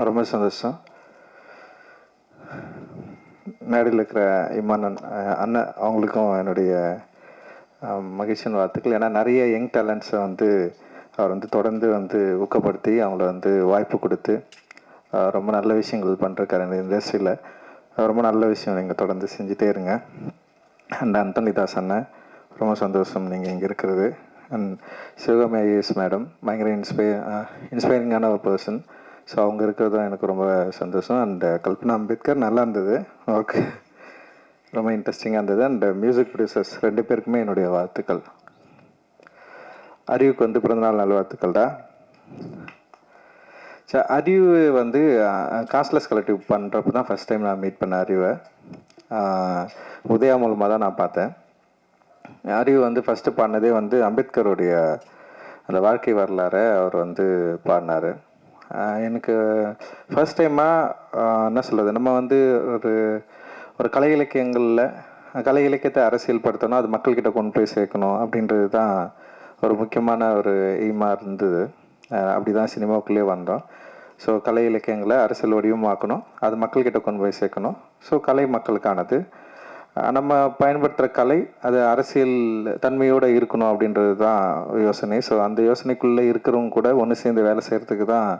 ரொம்ப சந்தோஷம். மேடையில் இருக்கிற இமானன் அண்ணன் அவங்களுக்கும் என்னுடைய மகிழ்ச்சியான வாழ்த்துக்கள். ஏன்னா நிறைய யங் டேலண்ட்ஸை வந்து அவர் வந்து தொடர்ந்து வந்து ஊக்கப்படுத்தி அவங்கள வந்து வாய்ப்பு கொடுத்து ரொம்ப நல்ல விஷயங்கள் பண்ணிருக்காரு இந்த இண்டஸ்ட்ரியில். ரொம்ப நல்ல விஷயம் நீங்கள் தொடர்ந்து செஞ்சுட்டே இருங்க. அண்ட் அந்தோனிதாஸ் அண்ணன் ரொம்ப சந்தோஷம் நீங்கள் இங்கே இருக்கிறது. அண்ட் சிவகாமி ஐஏஎஸ் மேடம் பயங்கர இன்ஸ்பைரிங்கான ஒரு பர்சன். ஸோ அவங்க இருக்கிறது தான் எனக்கு ரொம்ப சந்தோஷம். அண்ட் கல்பனா அம்பேத்கர் நல்லா இருந்தது, ஓகே, ரொம்ப இன்ட்ரெஸ்டிங்காக இருந்தது. அண்ட் மியூசிக் ப்ரொடியூசர்ஸ் 2 பேருக்குமே என்னுடைய வாழ்த்துக்கள். அறிவுக்கு வந்து பிறந்தநாள் நல்வாழ்த்துக்கள் தான். சார் அறிவு வந்து காஸ்ட்லெஸ் கலெக்டிவ் பண்ணுறப்ப தான் ஃபஸ்ட் டைம் நான் மீட் பண்ண அறிவை. உதயா மூலமாக தான் நான் பார்த்தேன். அறிவு வந்து ஃபஸ்ட்டு பாடினதே வந்து அம்பேத்கருடைய அந்த வாழ்க்கை வரலாறை அவர் வந்து பாடினார். எனக்கு ஃபஸ்ட் டைமாக என்ன சொல்கிறது, நம்ம வந்து ஒரு கலை இலக்கியங்களில் கலை இலக்கியத்தை அரசியல் படுத்தணும், அது மக்கள்கிட்ட கொண்டு போய் சேர்க்கணும் அப்படின்றது தான் ஒரு முக்கியமான ஒரு எய்மாக இருந்தது. அப்படி தான் சினிமாவுக்குள்ளே வந்தோம். ஸோ கலை இலக்கியங்களை அரசியல் வடிவமாக்கணும், அது மக்கள்கிட்ட கொண்டு போய் சேர்க்கணும். ஸோ கலை மக்களுக்கானது, நம்ம பயன்படுத்துகிற கலை அது அரசியல் தன்மையோடு இருக்கணும் அப்படின்றது தான் யோசனை. ஸோ அந்த யோசனைக்குள்ளே இருக்கிறவங்க கூட ஒன்று சேர்ந்து வேலை செய்கிறதுக்கு தான்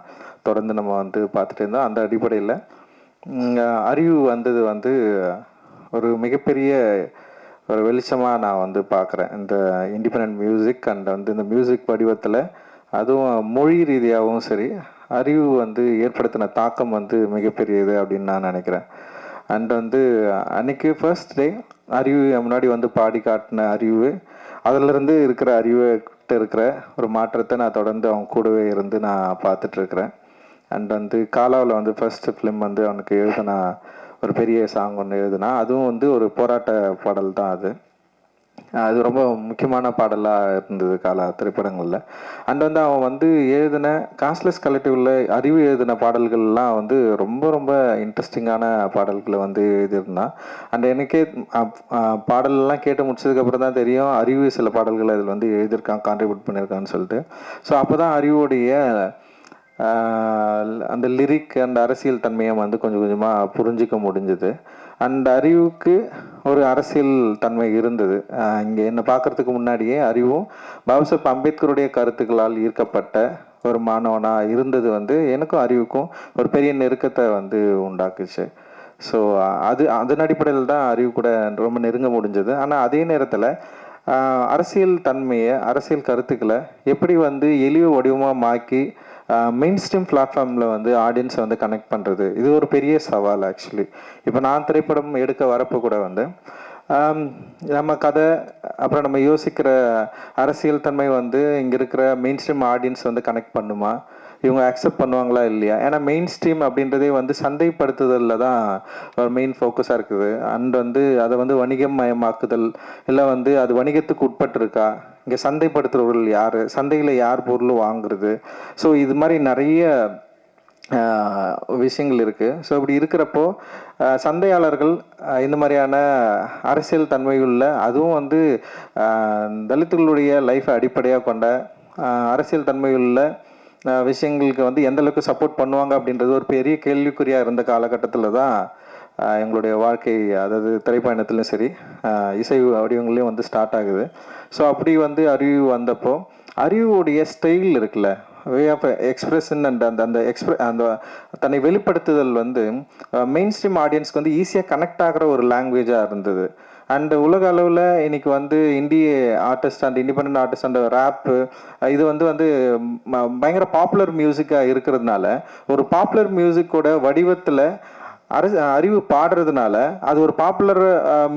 தொடர்ந்து நம்ம வந்து பார்த்துட்டு இருந்தோம். அந்த அடிப்படையில் அறிவு வந்தது வந்து ஒரு மிகப்பெரிய ஒரு வெளிச்சமாக நான் வந்து பார்க்குறேன். இந்த இண்டிபெண்ட் மியூசிக் அண்ட் வந்து இந்த மியூசிக் வடிவத்தில் அதுவும் மொழி ரீதியாகவும் சரி, அறிவு வந்து ஏற்படுத்தின தாக்கம் வந்து மிகப்பெரியது அப்படின்னு நான் நினைக்கிறேன். அண்ட் வந்து அன்றைக்கி ஃபர்ஸ்ட் டே அறிவு முன்னாடி வந்து பாடி காட்டின அறிவு, அதிலிருந்து இருக்கிற அறிவுகிட்ட இருக்கிற ஒரு மாற்றத்தை நான் தொடர்ந்து அவங்க கூடவே இருந்து நான் பார்த்துட்ருக்குறேன். அண்ட் வந்து காலாவில் வந்து ஃபர்ஸ்ட் ஃபிலிம் வந்து அவனுக்கு எழுதினா ஒரு பெரிய சாங் ஒன்று எழுதுனா, அதுவும் வந்து ஒரு போராட்ட பாடல் தான் அது. அது ரொம்ப முக்கியமான பாடலாக இருந்தது காலா திரைப்படங்களில். அண்ட் வந்து அவன் வந்து எழுதின காஸ்ட்லெஸ் கலெக்டிவில் அறிவு எழுதின பாடல்கள்லாம் வந்து ரொம்ப ரொம்ப இன்ட்ரெஸ்டிங்கான பாடல்களை வந்து எழுதியிருந்தான். அண்ட் எனக்கே பாடலெல்லாம் கேட்டு முடிச்சதுக்கப்புறம் தான் தெரியும் அறிவு சில பாடல்கள் அதில் வந்து எழுதியிருக்கான், கான்ட்ரிபியூட் பண்ணியிருக்கான்னு சொல்லிட்டு. ஸோ அப்போ தான் அறிவுடைய அந்த லிரிக் அந்த அரசியல் தன்மையை வந்து கொஞ்சம் கொஞ்சமாக புரிஞ்சிக்க முடிஞ்சுது. அண்ட் அறிவுக்கு ஒரு அரசியல் தன்மை இருந்தது. இங்கே என்னை பார்க்குறதுக்கு முன்னாடியே அறிவும் பாபாசாஹேப் அம்பேத்கருடைய கருத்துக்களால் ஈர்க்கப்பட்ட ஒரு மாணவனாக இருந்தது வந்து எனக்கும் அறிவுக்கும் ஒரு பெரிய நெருக்கத்தை வந்து உண்டாக்குச்சு. ஸோ அதன் அடிப்படையில் தான் அறிவு கூட ரொம்ப நெருங்க முடிஞ்சது. ஆனால் அதே நேரத்தில் அரசியல் தன்மையை அரசியல் கருத்துக்களை எப்படி வந்து எளிய வடிவமாக மாக்கி மெயின் ஸ்ட்ரீம் பிளாட்ஃபார்மில் வந்து ஆடியன்ஸை வந்து கனெக்ட் பண்ணுறது, இது ஒரு பெரிய சவால் ஆக்சுவலி. இப்போ நான் திரைப்படம் எடுக்க வரப்போ கூட வந்து நம்ம கதை அப்புறம் நம்ம யோசிக்கிற அரசியல் தன்மை வந்து இங்கே இருக்கிற மெயின் ஸ்ட்ரீம் ஆடியன்ஸ் வந்து கனெக்ட் பண்ணுமா, இவங்க அக்செப்ட் பண்ணுவாங்களா இல்லையா. ஏன்னா மெயின் ஸ்ட்ரீம் அப்படின்றதே வந்து சந்தைப்படுத்துதலில் தான் ஒரு மெயின் ஃபோக்கஸாக இருக்குது. அண்ட் வந்து அதை வந்து வணிகம் மயமாக்குதல், இல்லை வந்து அது வணிகத்துக்கு உட்பட்டிருக்கா, இங்கே சந்தைப்படுத்துகிறவர்கள் யார், சந்தையில் யார் பொருள் வாங்குறது. ஸோ இது மாதிரி நிறைய விஷயங்கள் இருக்குது. ஸோ இப்படி இருக்கிறப்போ சந்தையாளர்கள் இந்த மாதிரியான அரசியல் தன்மையுள்ள, அதுவும் வந்து தலித்துகளுடைய லைஃப்பை அடிப்படையாக கொண்ட அரசியல் தன்மையுள்ள விஷயங்களுக்கு வந்து எந்த அளவுக்கு சப்போர்ட் பண்ணுவாங்க அப்படின்றது ஒரு பெரிய கேள்விக்குறியாக இருந்த காலகட்டத்தில் தான் எங்களுடைய வாழ்க்கை, அதாவது திரைப்பயணத்துலையும் சரி இசை வடிவங்களையும் வந்து ஸ்டார்ட் ஆகுது. ஸோ அப்படி வந்து அறிவு வந்தப்போ அறிவுடைய ஸ்டைல் இருக்குல்ல, வே ஆஃப் எக்ஸ்பிரஷன் அண்ட் அந்த தன்னை வெளிப்படுத்துதல் வந்து மெயின் ஸ்ட்ரீம் ஆடியன்ஸ்க்கு வந்து ஈஸியாக கனெக்ட் ஆகிற ஒரு லாங்குவேஜாக இருந்தது. அண்ட் உலக அளவில் இன்னைக்கு வந்து Indian artist and independent artist and wrap இது வந்து பயங்கர பாப்புலர் மியூசிக்காக இருக்கிறதுனால ஒரு பாப்புலர் மியூசிக்கோட வடிவத்தில் அறிவு பாடுறதுனால அது ஒரு பாப்புலர்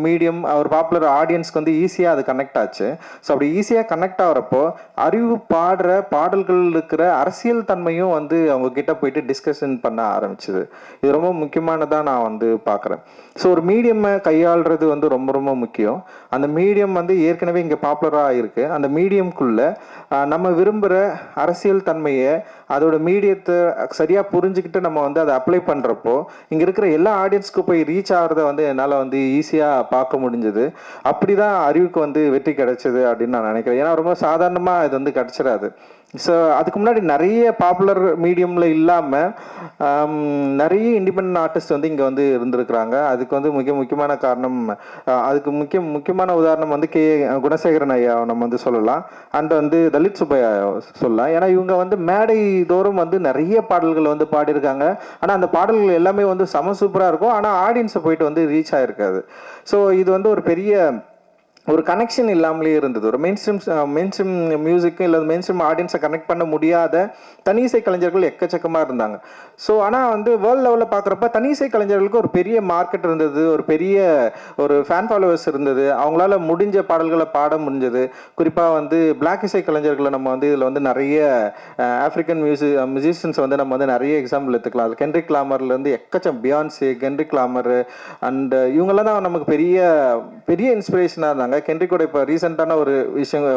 மீடியம், ஒரு பாப்புலர் ஆடியன்ஸ்க்கு வந்து ஈஸியாக அது கனெக்ட் ஆச்சு. ஸோ அப்படி ஈஸியாக கனெக்ட் ஆகிறப்போ அறிவு பாடுற பாடல்கள் இருக்கிற அரசியல் தன்மையும் வந்து அவங்க கிட்ட போயிட்டு டிஸ்கஷன் பண்ண ஆரம்பிச்சுது. இது ரொம்ப முக்கியமானதாக நான் வந்து பார்க்குறேன். ஸோ ஒரு மீடியமை கையாளுறது வந்து ரொம்ப ரொம்ப முக்கியம். அந்த மீடியம் வந்து ஏற்கனவே இங்கே பாப்புலராக இருக்குது. அந்த மீடியம்குள்ளே நம்ம விரும்புகிற அரசியல் தன்மையை அதோட மீடியத்தை சரியாக புரிஞ்சுக்கிட்டு நம்ம வந்து அதை அப்ளை பண்ணுறப்போ இங்கே இருக்கிற எல்லா ஆடியன்ஸ்க்கு போய் ரீச் ஆகிறத வந்து என்னால் வந்து ஈஸியாக பார்க்க முடிஞ்சது. அப்படி தான் அறிவுக்கு வந்து வெற்றி கிடைச்சது அப்படின்னு நான் நினைக்கிறேன். ஏன்னா ரொம்ப சாதாரணமாக இது வந்து கிடச்சிடாது. ஸோ அதுக்கு முன்னாடி நிறைய பாப்புலர் மீடியமில் இல்லாமல் நிறைய இண்டிபெண்ட் ஆர்டிஸ்ட் வந்து இங்கே வந்து இருந்திருக்கிறாங்க. அதுக்கு வந்து முக்கியமான காரணம், அதுக்கு முக்கியமான உதாரணம் வந்து குணசேகரன் ஐயா நம்ம வந்து சொல்லலாம். அண்ட் வந்து தலித் சுப்பையா சொல்லலாம். ஏன்னா இவங்க வந்து மேடை தோறும் வந்து நிறைய பாடல்கள் வந்து பாடியிருக்காங்க. ஆனால் அந்த பாடல்கள் எல்லாமே வந்து செம சூப்பராக இருக்கும். ஆனால் ஆடியன்ஸை போயிட்டு வந்து ரீச் ஆகிருக்காது. ஸோ இது வந்து ஒரு பெரிய ஒரு கனெக்ஷன் இல்லாமலே இருந்தது. ஒரு மெயின் ஸ்ட்ரீம் மியூசிக்கும் இல்லை மெயின் ஸ்ட்ரீம் ஆடியன்ஸை கனெக்ட் பண்ண முடியாத தனி இசை கலைஞர்கள் எக்கச்சக்கமாக இருந்தாங்க. ஸோ ஆனால் வந்து வேர்ல்டு லெவலில் பார்க்குறப்ப தனி இசை கலைஞர்களுக்கு ஒரு பெரிய மார்க்கெட் இருந்தது, ஒரு ஃபேன் ஃபாலோவர்ஸ் இருந்தது, அவங்களால முடிஞ்ச பாடல்களை பாட முடிஞ்சது. குறிப்பாக வந்து பிளாக் இசை கலைஞர்களை நம்ம வந்து இதில் வந்து நிறைய ஆஃப்ரிக்கன் மியூசிஷியன்ஸ் வந்து நம்ம வந்து நிறைய எக்ஸாம்பிள் எடுத்துக்கலாம். அது Kendrick லாமர்லேருந்து Beyoncé, Kendrick La Mer and இவங்கெல்லாம் தான் நமக்கு பெரிய இன்ஸ்பிரேஷனாக இருந்தாங்க. கென்ட்ரிக்கோட இப்போ ரீசெண்டான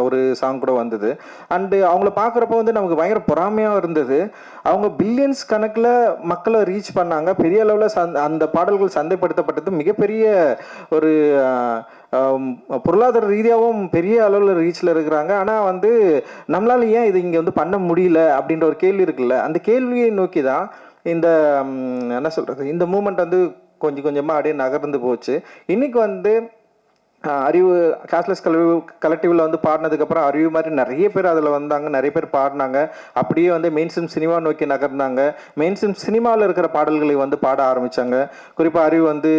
ஒரு சாங் கூட வந்தது. அண்டு அவங்கள பார்க்குறப்ப வந்து நமக்கு பயங்கர பொறாமையாக இருந்தது. அவங்க பில்லியன்ஸ் கணக்கில் மக்களை ரீச் பண்ணாங்க. பெரிய அளவில் அந்த பாடல்கள் சந்தைப்படுத்தப்பட்டது. மிகப்பெரிய ஒரு பொருளாதார ரீதியாகவும் பெரிய அளவில் ரீச்சில் இருக்கிறாங்க. ஆனால் வந்து நம்மளால ஏன் இது இங்கே வந்து பண்ண முடியல அப்படின்ற ஒரு கேள்வி இருக்குல்ல, அந்த கேள்வியை நோக்கி தான் இந்த என்ன சொல்கிறது, இந்த மூமெண்ட் வந்து கொஞ்சம் கொஞ்சமாக அப்படியே நகர்ந்து போச்சு. இன்னைக்கு வந்து அறிவு கேஷ்லெஸ் கலெக்டிவில் வந்து பாடினதுக்கப்புறம் அறிவு மாதிரி நிறைய பேர் அதில் வந்தாங்க, நிறைய பேர் பாடினாங்க. அப்படியே வந்து மெயின் ஸ்ட்ரீம் சினிமா நோக்கி நகர்ந்தாங்க. மெயின் ஸ்ட்ரீம் சினிமாவில் இருக்கிற பாடல்களை வந்து பாட ஆரம்பித்தாங்க. குறிப்பாக அறிவு வந்து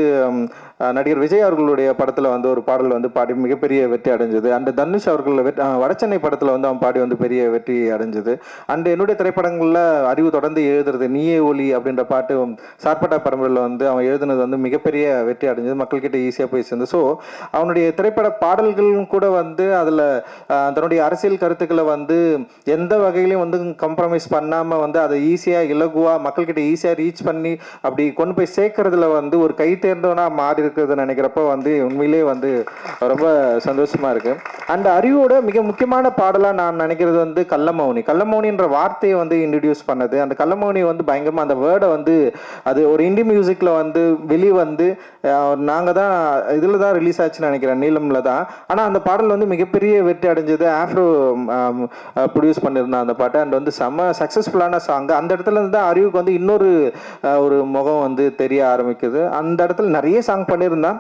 நடிகர் விஜய் அவர்களுடைய படத்தில் வந்து ஒரு பாடல் வந்து பாடி மிகப்பெரிய வெற்றி அடைஞ்சது. அண்ட் தனுஷ் அவர்கள் வடச்சென்னை படத்தில் வந்து அவன் பாடி வந்து பெரிய வெற்றி அடைஞ்சது. அண்ட் என்னுடைய திரைப்படங்களில் அறிவு தொடர்ந்து எழுதுறது நீயே ஒலி அப்படின்ற பாட்டு சார்பட்டா பரம்பரையில் வந்து அவன் எழுதுனது வந்து மிகப்பெரிய வெற்றி அடைஞ்சது, மக்கள்கிட்ட ஈஸியாக போய் சேர்ந்து. ஸோ அவனுடைய திரைப்பட பாடல்களும் கூட வந்து அதில் தன்னுடைய அரசியல் கருத்துக்களை வந்து எந்த வகையிலையும் வந்து கம்ப்ரமைஸ் பண்ணாமல் வந்து அதை ஈஸியாக இலகுவாக மக்கள்கிட்ட ஈஸியாக ரீச் பண்ணி அப்படி கொண்டு போய் சேர்க்கறதுல வந்து ஒரு கை தேர்ந்தவனா மாறி இருக்கிறது நினைக்கிறப்ப வந்து உண்மையிலே வந்து ரொம்ப சந்தோஷமா இருக்கு. அண்ட் அறிவோட மிக முக்கியமான பாடலாக நான் நினைக்கிறது வந்து கள்ளமௌனின்ற வார்த்தையை வந்து இன்ட்ரடியூஸ் பண்ணது. அந்த கள்ளமௌனி வந்து பயங்கரமாக அந்த வேர்டை வந்து அது ஒரு இண்டி மியூசிக்கில் வந்து வெளியே வந்து நாங்கள் தான் இதில் தான் ரிலீஸ் ஆச்சுன்னு நினைக்கிறேன், நீளமில் தான். ஆனால் அந்த பாடல் வந்து மிகப்பெரிய வெற்றி அடைஞ்சது. ஆஃப்ரோ ப்ரொடியூஸ் பண்ணியிருந்தேன் அந்த பாட்டை. அண்ட் வந்து செம்ம சக்ஸஸ்ஃபுல்லான சாங். அந்த இடத்துல இருந்து தான் அறிவுக்கு வந்து இன்னொரு ஒரு முகம் வந்து தெரிய ஆரம்பிக்குது. அந்த இடத்துல நிறைய சாங் பண்ணியிருந்தான்,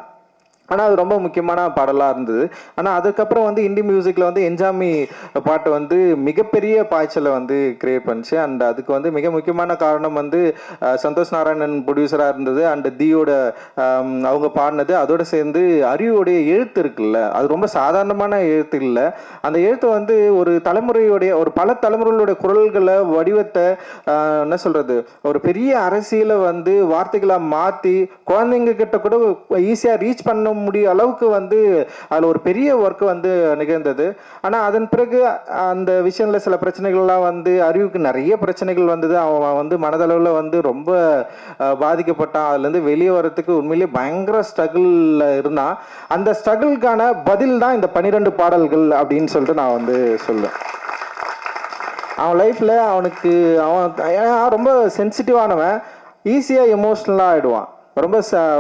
ஆனால் அது ரொம்ப முக்கியமான பாடலாக இருந்தது. ஆனால் அதுக்கப்புறம் வந்து இண்டி மியூசிக்கில் வந்து என்ஜாமி பாட்டு வந்து மிகப்பெரிய பாய்ச்சலை வந்து கிரியேட் பண்ணிச்சு. அண்ட் அதுக்கு வந்து மிக முக்கியமான காரணம் வந்து சந்தோஷ் நாராயணன் ப்ரொடியூசராக இருந்தது. அண்ட் தியோட அவங்க பாடினது. அதோடு சேர்ந்து அறிவுடைய எழுத்து இருக்குல்ல, அது ரொம்ப சாதாரணமான எழுத்து இல்லை. அந்த எழுத்து வந்து ஒரு பல தலைமுறைகளுடைய குரல்களை வடிவத்தை என்ன சொல்கிறது, ஒரு பெரிய அரசியலை வந்து வார்த்தைகளாக மாற்றி குழந்தைங்க கிட்ட கூட ஈஸியாக ரீச் பண்ண முடிய அளவுக்கு வந்து அதில் ஒரு பெரிய ஒர்க் வந்து நிகழ்ந்தது. ஆனால் அதன் பிறகு அந்த விஷயத்தில் சில பிரச்சனைகள்லாம் வந்து அறிவுக்கு நிறைய பிரச்சனைகள் வந்தது. அவன் வந்து மனதளவில் வந்து ரொம்ப பாதிக்கப்பட்டான். அதுலேருந்து வெளியே வர்றதுக்கு உண்மையிலேயே பயங்கர ஸ்ட்ரகிளில் இருந்தான். அந்த ஸ்ட்ரகிளுக்கான பதில் தான் இந்த 12 பாடல்கள் அப்படின்னு சொல்லிட்டு நான் வந்து சொல்லுவேன். அவன் லைஃப்பில் அவன் ரொம்ப சென்சிட்டிவானவன், ஈஸியாக எமோஷ்னலாக ஆகிடுவான்.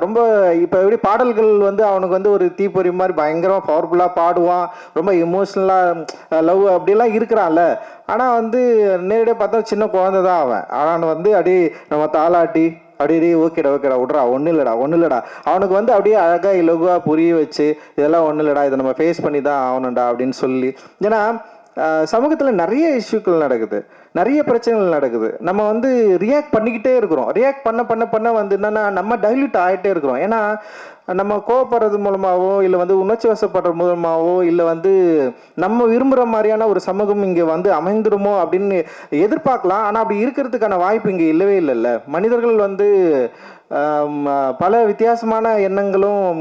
ரொம்ப இப்போ எப்படி பாடல்கள் வந்து அவனுக்கு வந்து ஒரு தீப்பொறி மாதிரி பயங்கரமாக பவர்ஃபுல்லாக பாடுவான், ரொம்ப எமோஷ்னலாக லவ் அப்படிலாம் இருக்கிறான்ல. ஆனால் வந்து நேரடியாக பார்த்தா சின்ன குழந்தை தான் அவன். ஆனால் வந்து அப்படியே நம்ம தாளாட்டி அப்படியே ஓகேடா விட்றா, ஒன்றும் இல்லைடா அவனுக்கு வந்து அப்படியே அழகாக இலகுவாக புரிய வச்சு இதெல்லாம் ஒன்றும் இல்லைடா, இதை நம்ம ஃபேஸ் பண்ணி தான் ஆகணும்டா அப்படின்னு சொல்லி. ஏன்னா சமூகத்தில் நிறைய இஷ்யூக்கள் நடக்குது, நிறைய பிரச்சனைகள் நடக்குது. நம்ம வந்து ரியாக்ட் பண்ணிக்கிட்டே இருக்கிறோம். ரியாக்ட் பண்ண வந்து என்னென்னா நம்ம டைல்யூட் ஆகிட்டே இருக்கிறோம். ஏன்னா நம்ம கோவப்படுறது மூலமாகவோ இல்லை வந்து உணர்ச்சி வசப்படுறது மூலமாகவோ இல்லை வந்து நம்ம விரும்புகிற மாதிரியான ஒரு சமூகம் இங்கே வந்து அமைந்துருமோ அப்படின்னு எதிர்பார்க்கலாம். ஆனால் அப்படி இருக்கிறதுக்கான வாய்ப்பு இங்கே இல்லவே இல்லைல்ல. மனிதர்கள் வந்து பல வித்தியாசமான எண்ணங்களும்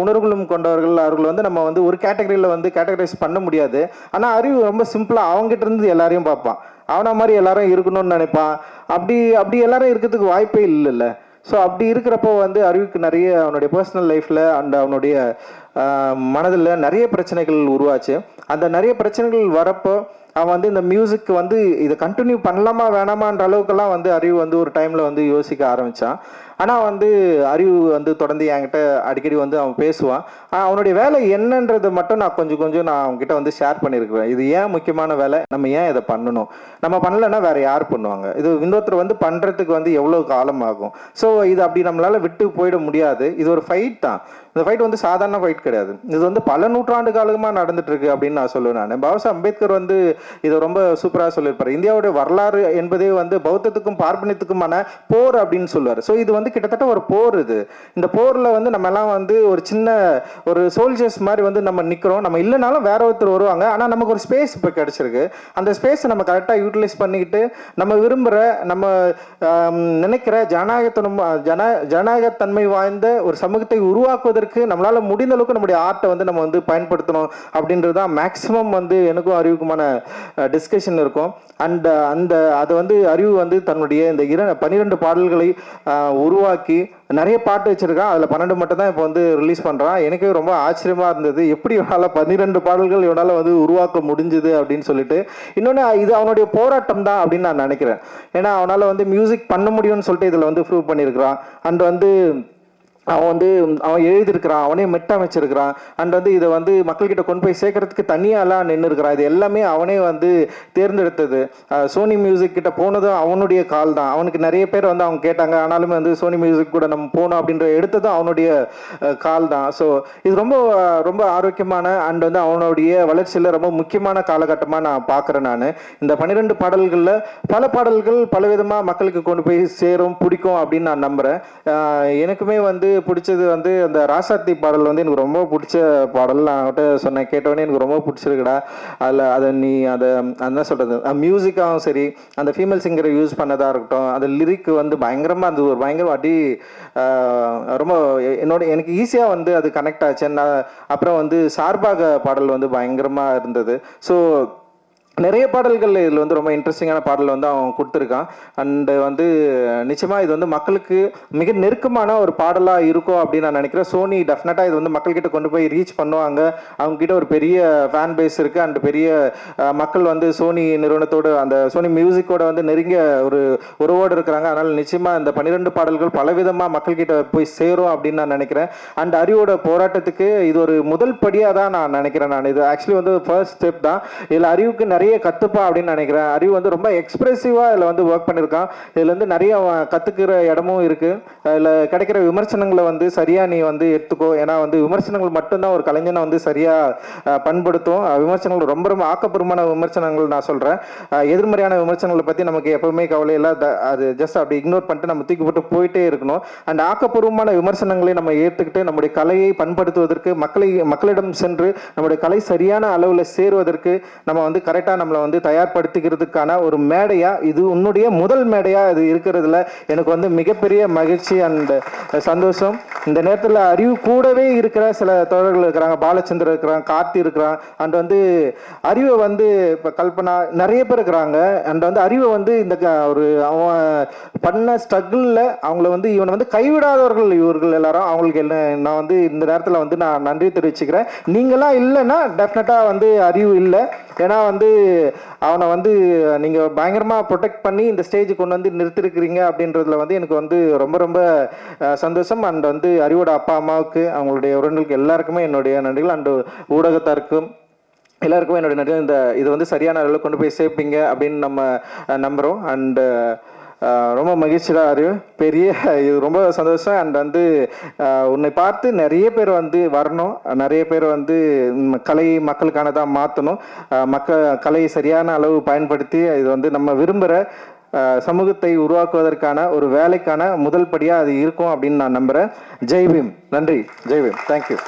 உணர்வுகளும் கொண்டவர்கள். அவர்கள் வந்து நம்ம வந்து ஒரு கேட்டகரியில் வந்து கேட்டகரைஸ் பண்ண முடியாது. ஆனால் அறிவு ரொம்ப சிம்பிளாக அவங்ககிட்ட இருந்து எல்லாரையும் பார்ப்பான். அவனை மாதிரி எல்லாரும் இருக்கணும்னு நினைப்பான். அப்படி எல்லாரும் இருக்கிறதுக்கு வாய்ப்பே இல்லைல்ல. ஸோ அப்படி இருக்கிறப்போ வந்து அறிவுக்கு நிறைய அவனுடைய பர்சனல் லைஃப்பில் அண்ட் அவனுடைய மனதில் நிறைய பிரச்சனைகள் உருவாச்சு. அந்த நிறைய பிரச்சனைகள் வரப்போ அவன் வந்து இந்த மியூசிக் வந்து இதை கண்டினியூ பண்ணலாமா வேணாமான்ற அளவுக்கெல்லாம் வந்து அறிவு வந்து ஒரு டைமில் வந்து யோசிக்க ஆரம்பித்தான். ஆனால் வந்து அறிவு வந்து தொடர்ந்து என்கிட்ட அடிக்கடி வந்து அவன் பேசுவான். அவனுடைய வேலை என்னன்றது மட்டும் நான் கொஞ்சம் நான் அவங்ககிட்ட வந்து ஷேர் பண்ணியிருக்கிறேன். இது ஏன் முக்கியமான வேலை, நம்ம ஏன் இதை பண்ணணும், நம்ம பண்ணலைன்னா வேற யார் பண்ணுவாங்க, இது இன்னொருத்தர் வந்து பண்ணுறதுக்கு வந்து எவ்வளோ காலம் ஆகும். ஸோ இது அப்படி நம்மளால் விட்டு போயிட முடியாது. இது ஒரு ஃபைட் தான். இந்த ஃபைட் வந்து சாதாரண ஃபைட் கிடையாது. இது வந்து பல நூற்றாண்டு காலமாக நடந்துட்டு இருக்கு அப்படின்னு நான் சொல்லுவேன். நான் பாபா அம்பேத்கர் வந்து இதை ரொம்ப சூப்பராக சொல்லியிருப்பார். இந்தியாவுடைய வரலாறு என்பதே வந்து பௌத்தத்துக்கும் பார்ப்பனியத்துக்குமான போர் அப்படின்னு சொல்லுவார். ஸோ இது வந்து கிட்டத்தட்ட ஒரு போர். இந்த போரில் வந்து நம்ம எல்லாம் வந்து ஒரு சின்ன ஒரு சோல்ஜர்ஸ் மாதிரி வந்து நம்ம நிற்கிறோம். நம்ம இல்லைனாலும் வேற ஒருத்தர் வருவாங்க. ஆனால் நமக்கு ஒரு ஸ்பேஸ் இப்போ கிடைச்சிருக்கு. அந்த ஸ்பேஸை நம்ம கரெக்டாக யூட்டிலைஸ் பண்ணிக்கிட்டு நம்ம விரும்புகிற, நம்ம நினைக்கிற ஜனநாயகத்தன்மை வாய்ந்த ஒரு சமூகத்தை உருவாக்குவதற்கு நம்மளால முடிந்த அளவுக்கு நம்முடைய ஆர்ட்டை வந்து நம்ம வந்து பயன்படுத்தணும் அப்படின்றது தான் மேக்சிமம் வந்து எனக்கும் அறிவுக்குமான டிஸ்கஷன் இருக்கும். அண்ட் அதை வந்து அறிவு வந்து தன்னுடைய இந்த 12 பாடல்களை உருவாக்கி நிறைய பாட்டு வச்சிருக்கான். அதில் 12 மட்டும் தான் இப்போ வந்து ரிலீஸ் பண்ணுறான். எனக்கு ரொம்ப ஆச்சரியமாக இருந்தது, எப்படி இவனால் 12 பாடல்கள் இவனால் வந்து உருவாக்க முடிஞ்சுது அப்படின்னு சொல்லிட்டு. இன்னொன்று, இது அவனுடைய போராட்டம் தான் அப்படின்னு நான் நினைக்கிறேன். ஏன்னா அவனால் வந்து மியூசிக் பண்ண முடியும்னு சொல்லிட்டு இதில் வந்து ப்ரூவ் பண்ணியிருக்கிறான். அண்ட் வந்து அவன் எழுதியிருக்கிறான், அவனே மெட்டமைச்சிருக்கிறான். அண்ட் வந்து இதை வந்து மக்கள்கிட்ட கொண்டு போய் சேர்க்கறதுக்கு தனியாலாம் நின்று இருக்கிறான். இது எல்லாமே அவனே வந்து தேர்ந்தெடுத்தது. சோனி மியூசிக் கிட்ட போனதும் அவனுடைய கால் தான். அவனுக்கு நிறைய பேர் வந்து அவங்க கேட்டாங்க, ஆனாலுமே வந்து சோனி மியூசிக் கூட நம்ம போனோம் அப்படின்ற எடுத்ததும் அவனுடைய கால் தான். ஸோ இது ரொம்ப ரொம்ப ஆரோக்கியமான அண்ட் வந்து அவனுடைய வளர்ச்சியில் ரொம்ப முக்கியமான காலகட்டமாக நான் பார்க்குறேன். நான் இந்த 12 பாடல்களில் பல பாடல்கள் பலவிதமாக மக்களுக்கு கொண்டு போய் சேரும், பிடிக்கும் அப்படின்னு நான் நம்புகிறேன். எனக்குமே வந்து பிடிச்சது வந்து அந்த ராசாத்தி பாடல் வந்து எனக்கு ரொம்ப பிடிச்ச பாடல். நான் அவன்கிட்ட சொன்னேன், கேட்டவொடனே எனக்கு ரொம்ப பிடிச்சிருக்குடா. அதை என்ன சொல்றது, மியூசிக்காகவும் சரி, அந்த ஃபீமேல் சிங்கரை யூஸ் பண்ணதாக இருக்கட்டும், அந்த லிரிக் வந்து பயங்கரமாக இருந்தது. ஒரு பயங்கர அடி ரொம்ப எனக்கு ஈஸியாக வந்து அது கனெக்ட் ஆச்சு. அப்புறம் வந்து சார்பாக பாடல் வந்து பயங்கரமாக இருந்தது. ஸோ நிறைய பாடல்கள் இதில் வந்து ரொம்ப இன்ட்ரெஸ்டிங்கான பாடல் வந்து அவன் கொடுத்துருக்கான். அண்டு வந்து நிச்சயமாக இது வந்து மக்களுக்கு மிக நெருக்கமான ஒரு பாடலாக இருக்கும் அப்படின்னு நான் நினைக்கிறேன். சோனி டெஃபினட்டாக இது வந்து மக்கள்கிட்ட கொண்டு போய் ரீச் பண்ணுவாங்க. அவங்ககிட்ட ஒரு பெரிய ஃபேன் பேஸ் இருக்குது. அண்ட் பெரிய மக்கள் வந்து சோனி நிறுவனத்தோடு, அந்த சோனி மியூசிக்கோட வந்து நெருங்கிய ஒரு உறவோடு இருக்கிறாங்க. அதனால் நிச்சயமாக இந்த 12 பாடல்கள் பலவிதமாக மக்கள்கிட்ட போய் சேரும் அப்படின்னு நான் நினைக்கிறேன். அண்ட் அறிவோட போராட்டத்துக்கு இது ஒரு முதல் படியாக தான் நான் நினைக்கிறேன். நான் இது ஆக்சுவலி வந்து ஃபர்ஸ்ட் ஸ்டெப் தான். இதில் அறிவுக்கு நிறைய கத்துப்பா அப்படின்னு நினைக்கிறேன். அறிவு வந்து ரொம்ப எக்ஸ்பிரசிவா இதில் வந்து ஒர்க் பண்ணியிருக்கான். இதுல இருந்து நிறைய கத்துக்கிற இடமும் இருக்கு. இதில் கிடைக்கிற விமர்சனங்களை வந்து சரியா நீ வந்து எடுத்துக்கோ. ஏன்னா வந்து விமர்சனங்கள் மட்டும்தான் ஒரு கலைஞனை வந்து சரியா பண்படுத்தும். விமர்சனங்கள் ரொம்ப ரொம்ப ஆக்கப்பூர்வமான விமர்சனங்கள் நான் சொல்றேன். எதிர்மறையான விமர்சனங்களை பத்தி நமக்கு எப்பவுமே கவலை இல்லை. அது ஜஸ்ட் அப்படி இக்னோர் பண்ணிட்டு நம்ம தூக்கி போட்டு போயிட்டே இருக்கணும். அண்ட் ஆக்கப்பூர்வமான விமர்சனங்களை நம்ம ஏற்றுக்கிட்டு நம்முடைய கலையை பண்படுத்துவதற்கு, மக்களிடம் சென்று நம்முடைய கலை சரியான அளவில் சேருவதற்கு நம்ம வந்து கரெக்டாக நம்மளை வந்து தயார்படுத்திக்கிறதுக்கான ஒரு மேடையா, இது உன்னுடைய முதல் மேடையா இது இருக்கிறதுல எனக்கு வந்து மிகப்பெரிய மகிழ்ச்சி அண்ட் சந்தோஷம். இந்த நேரத்தில் அறிவு கூடவே இருக்கிற சில தோழர்கள் இருக்கிறாங்க. பாலச்சந்திரன் இருக்கிறாங்க, கார்த்தி இருக்கிறான். அண்ட் வந்து அறிவை வந்து இப்போ கல்பனா நிறைய பேர் இருக்கிறாங்க. அண்ட் வந்து அறிவை வந்து இந்த ஒரு அவன் பண்ண ஸ்ட்ரகிளில் அவங்கள வந்து இவனை வந்து கைவிடாதவர்கள் இவர்கள் எல்லாரும். அவங்களுக்கு என்ன நான் வந்து இந்த நேரத்தில் வந்து நான் நன்றி தெரிவிச்சுக்கிறேன். நீங்களாம் இல்லைன்னா டெஃபினட்டாக வந்து அறிவு இல்லை. ஏன்னா வந்து அவனை வந்து நீங்கள் பயங்கரமாக ப்ரொடெக்ட் பண்ணி இந்த ஸ்டேஜுக்கு கொண்டு வந்து நிறுத்திருக்கிறீங்க அப்படின்றதுல வந்து எனக்கு வந்து ரொம்ப ரொம்ப சந்தோஷம். அண்ட் வந்து அறிவோட அப்பா அம்மாவுக்கு, அவங்களுடைய உறவினர்களுக்கு எல்லாருக்குமே என்னுடைய நன்றிகள். அண்டு ஊடகத்தாருக்கும் எல்லாருக்குமே என்னுடைய நன்றி. இது வந்து சரியான அளவில் கொண்டு போய் சேர்ப்பீங்க அப்படின்னு நம்ம நம்புகிறோம். அண்டு ரொம்ப மகிழ்ச்சியாக அறிவு பெரிய இது ரொம்ப சந்தோஷம். அண்ட் வந்து உன்னை பார்த்து நிறைய பேர் வந்து வரணும், நிறைய பேர் வந்து கலை மக்களுக்கானதாக மாற்றணும். கலையை சரியான அளவு பயன்படுத்தி இது வந்து நம்ம விரும்புகிற சமூகத்தை உருவாக்குவதற்கான ஒரு வேலைக்கான முதல் படியாக அது இருக்கும் அப்படின்னு நான் நம்புகிறேன். ஜெய் பீம். நன்றி. ஜெய் பீம். தேங்க்யூ.